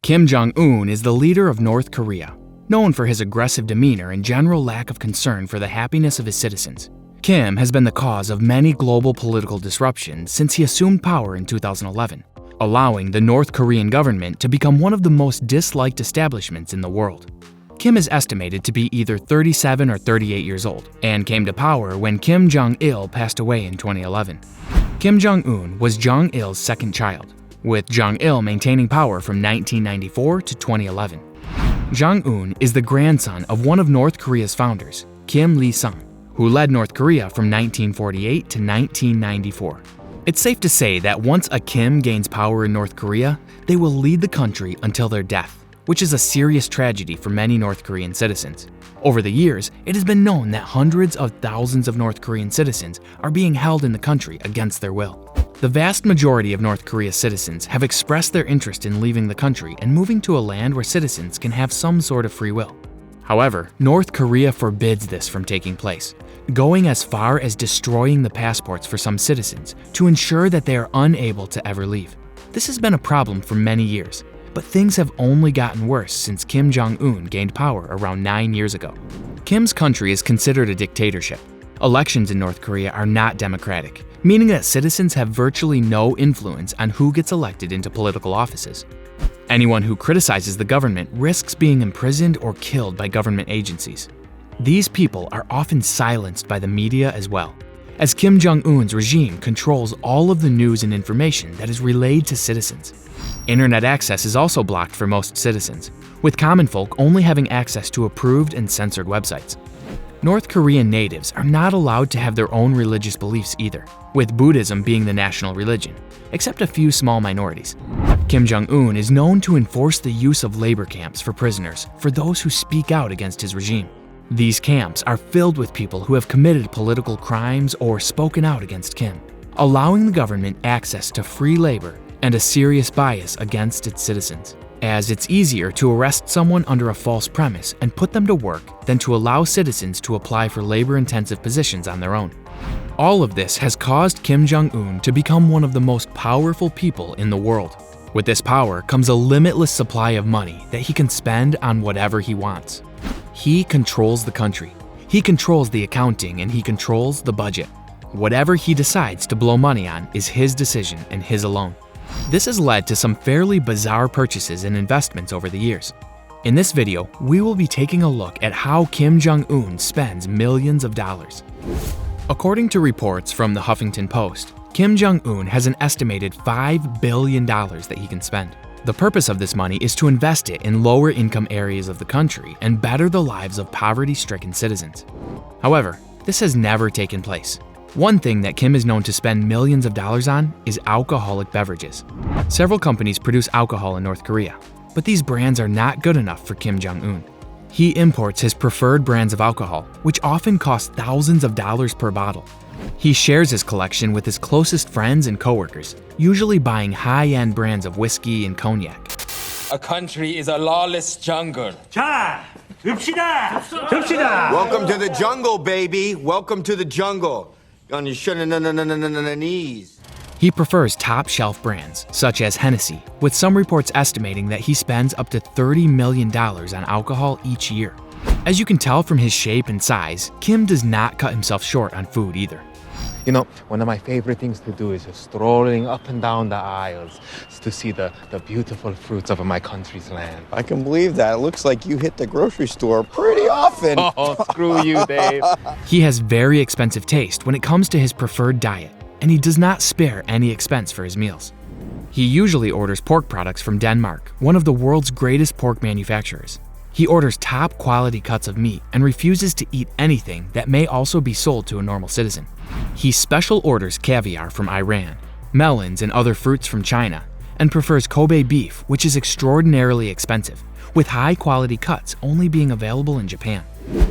Kim Jong-Un is the leader of North Korea, known for his aggressive demeanor and general lack of concern for the happiness of his citizens. Kim has been the cause of many global political disruptions since he assumed power in 2011, allowing the North Korean government to become one of the most disliked establishments in the world. Kim is estimated to be either 37 or 38 years old and came to power when Kim Jong-il passed away in 2011. Kim Jong-un was Jong-il's second child, with Jong-il maintaining power from 1994 to 2011. Jong-un is the grandson of one of North Korea's founders, Kim Il-sung, who led North Korea from 1948 to 1994. It's safe to say that once a Kim gains power in North Korea, they will lead the country until their death, which is a serious tragedy for many North Korean citizens. Over the years, it has been known that hundreds of thousands of North Korean citizens are being held in the country against their will. The vast majority of North Korea's citizens have expressed their interest in leaving the country and moving to a land where citizens can have some sort of free will. However, North Korea forbids this from taking place, going as far as destroying the passports for some citizens to ensure that they are unable to ever leave. This has been a problem for many years, but things have only gotten worse since Kim Jong-un gained power around 9 years ago. Kim's country is considered a dictatorship. Elections in North Korea are not democratic, meaning that citizens have virtually no influence on who gets elected into political offices. Anyone who criticizes the government risks being imprisoned or killed by government agencies. These people are often silenced by the media as well, as Kim Jong-un's regime controls all of the news and information that is relayed to citizens. Internet access is also blocked for most citizens, with common folk only having access to approved and censored websites. North Korean natives are not allowed to have their own religious beliefs either, with Buddhism being the national religion, except a few small minorities. Kim Jong-un is known to enforce the use of labor camps for prisoners for those who speak out against his regime. These camps are filled with people who have committed political crimes or spoken out against Kim, allowing the government access to free labor and a serious bias against its citizens, as it's easier to arrest someone under a false premise and put them to work than to allow citizens to apply for labor-intensive positions on their own. All of this has caused Kim Jong-un to become one of the most powerful people in the world. With this power comes a limitless supply of money that he can spend on whatever he wants. He controls the country. He controls the accounting and he controls the budget. Whatever he decides to blow money on is his decision and his alone. This has led to some fairly bizarre purchases and investments over the years. In this video, we will be taking a look at how Kim Jong-un spends millions of dollars. According to reports from the Huffington Post, Kim Jong-un has an estimated $5 billion that he can spend. The purpose of this money is to invest it in lower income areas of the country and better the lives of poverty-stricken citizens. However, this has never taken place. One thing that Kim is known to spend millions of dollars on is alcoholic beverages. Several companies produce alcohol in North Korea, but these brands are not good enough for Kim Jong-un. He imports his preferred brands of alcohol, which often cost thousands of dollars per bottle. He shares his collection with his closest friends and coworkers, usually buying high-end brands of whiskey and cognac. A country is a lawless jungle. 자, 읍시다! 읍시다! Welcome to the jungle, baby. Welcome to the jungle. On your knees. He prefers top-shelf brands, such as Hennessy, with some reports estimating that he spends up to $30 million on alcohol each year. As you can tell from his shape and size, Kim does not cut himself short on food either. You know, one of my favorite things to do is just strolling up and down the aisles to see the beautiful fruits of my country's land. I can believe that. It looks like you hit the grocery store pretty often. Oh, screw you, Dave. He has very expensive taste when it comes to his preferred diet, and he does not spare any expense for his meals. He usually orders pork products from Denmark, one of the world's greatest pork manufacturers. He orders top quality cuts of meat and refuses to eat anything that may also be sold to a normal citizen. He special orders caviar from Iran, melons and other fruits from China, and prefers Kobe beef, which is extraordinarily expensive, with high quality cuts only being available in Japan.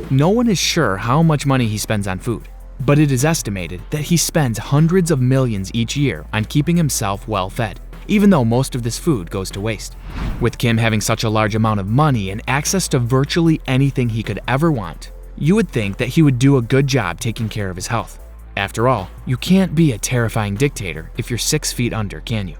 No one is sure how much money he spends on food, but it is estimated that he spends hundreds of millions each year on keeping himself well fed, even though most of this food goes to waste. With Kim having such a large amount of money and access to virtually anything he could ever want, you would think that he would do a good job taking care of his health. After all, you can't be a terrifying dictator if you're 6 feet under, can you?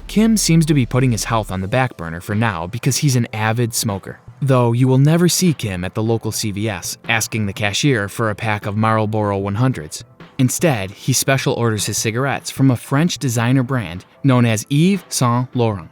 Kim seems to be putting his health on the back burner for now because he's an avid smoker. Though you will never see Kim at the local CVS asking the cashier for a pack of Marlboro 100s. Instead, he special orders his cigarettes from a French designer brand known as Yves Saint Laurent.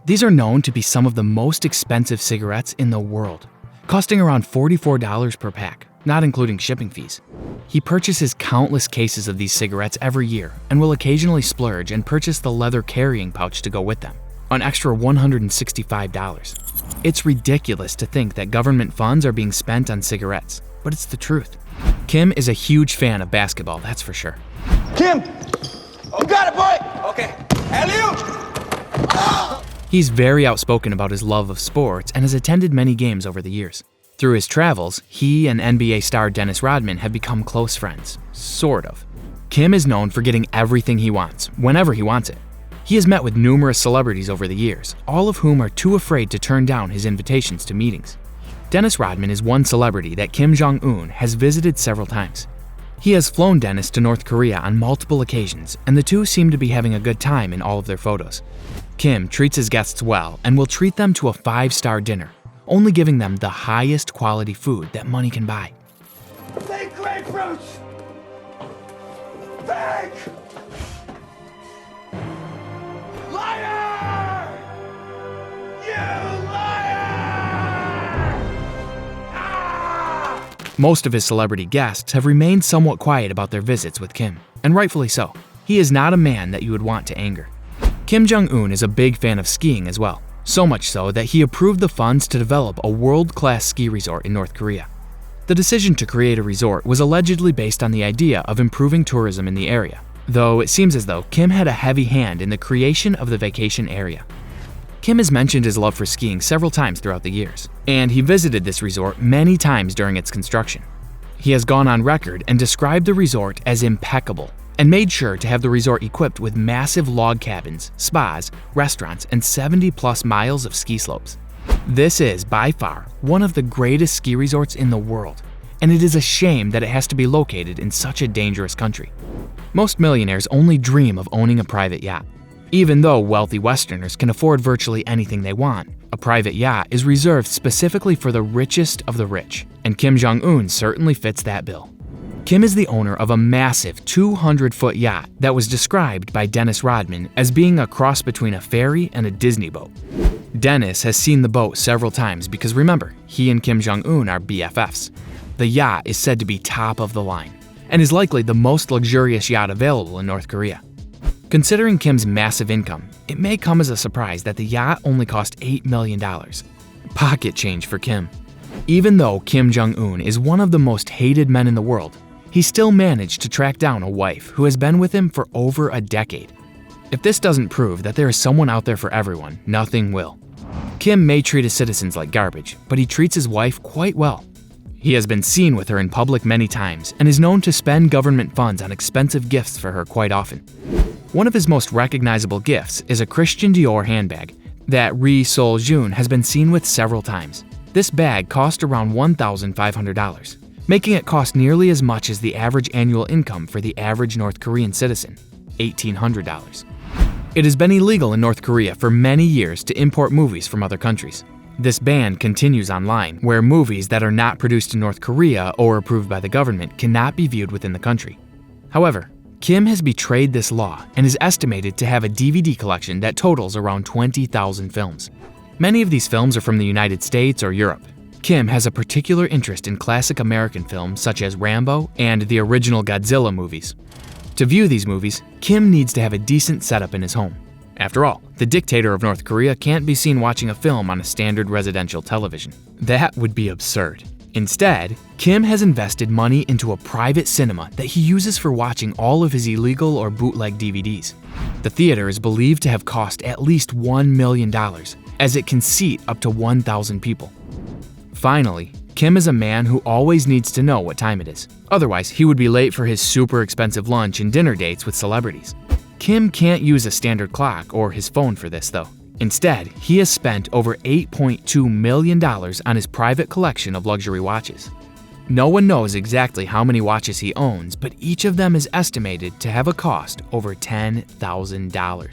These are known to be some of the most expensive cigarettes in the world, costing around $44 per pack, not including shipping fees. He purchases countless cases of these cigarettes every year and will occasionally splurge and purchase the leather carrying pouch to go with them, an extra $165. It's ridiculous to think that government funds are being spent on cigarettes, but it's the truth. Kim is a huge fan of basketball, that's for sure. Kim! You got it, boy! Okay. Alley-oop! He's very outspoken about his love of sports and has attended many games over the years. Through his travels, he and NBA star Dennis Rodman have become close friends, sort of. Kim is known for getting everything he wants, whenever he wants it. He has met with numerous celebrities over the years, all of whom are too afraid to turn down his invitations to meetings. Dennis Rodman is one celebrity that Kim Jong-Un has visited several times. He has flown Dennis to North Korea on multiple occasions, and the two seem to be having a good time in all of their photos. Kim treats his guests well and will treat them to a 5-star dinner, only giving them the highest quality food that money can buy. Fake grapefruits! Fake! Liar! You liar! Ah! Most of his celebrity guests have remained somewhat quiet about their visits with Kim, and rightfully so. He is not a man that you would want to anger. Kim Jong-un is a big fan of skiing as well, so much so that he approved the funds to develop a world-class ski resort in North Korea. The decision to create a resort was allegedly based on the idea of improving tourism in the area, though it seems as though Kim had a heavy hand in the creation of the vacation area. Kim has mentioned his love for skiing several times throughout the years, and he visited this resort many times during its construction. He has gone on record and described the resort as impeccable, and made sure to have the resort equipped with massive log cabins, spas, restaurants, and 70+ miles of ski slopes. This is, by far, one of the greatest ski resorts in the world, and it is a shame that it has to be located in such a dangerous country. Most millionaires only dream of owning a private yacht. Even though wealthy Westerners can afford virtually anything they want, a private yacht is reserved specifically for the richest of the rich, and Kim Jong-un certainly fits that bill. Kim is the owner of a massive 200-foot yacht that was described by Dennis Rodman as being a cross between a ferry and a Disney boat. Dennis has seen the boat several times because remember, he and Kim Jong-un are BFFs. The yacht is said to be top of the line, and is likely the most luxurious yacht available in North Korea. Considering Kim's massive income, it may come as a surprise that the yacht only cost $8 million. Pocket change for Kim. Even though Kim Jong-un is one of the most hated men in the world, he still managed to track down a wife who has been with him for over a decade. If this doesn't prove that there is someone out there for everyone, nothing will. Kim may treat his citizens like garbage, but he treats his wife quite well. He has been seen with her in public many times and is known to spend government funds on expensive gifts for her quite often. One of his most recognizable gifts is a Christian Dior handbag that Ri Sol-jun has been seen with several times. This bag cost around $1,500. Making it cost nearly as much as the average annual income for the average North Korean citizen, $1,800. It has been illegal in North Korea for many years to import movies from other countries. This ban continues online, where movies that are not produced in North Korea or approved by the government cannot be viewed within the country. However, Kim has betrayed this law and is estimated to have a DVD collection that totals around 20,000 films. Many of these films are from the United States or Europe. Kim has a particular interest in classic American films such as Rambo and the original Godzilla movies. To view these movies, Kim needs to have a decent setup in his home. After all, the dictator of North Korea can't be seen watching a film on a standard residential television. That would be absurd. Instead, Kim has invested money into a private cinema that he uses for watching all of his illegal or bootleg DVDs. The theater is believed to have cost at least $1 million, as it can seat up to 1,000 people. Finally, Kim is a man who always needs to know what time it is. Otherwise, he would be late for his super expensive lunch and dinner dates with celebrities. Kim can't use a standard clock or his phone for this, though. Instead, he has spent over $8.2 million on his private collection of luxury watches. No one knows exactly how many watches he owns, but each of them is estimated to have a cost over $10,000.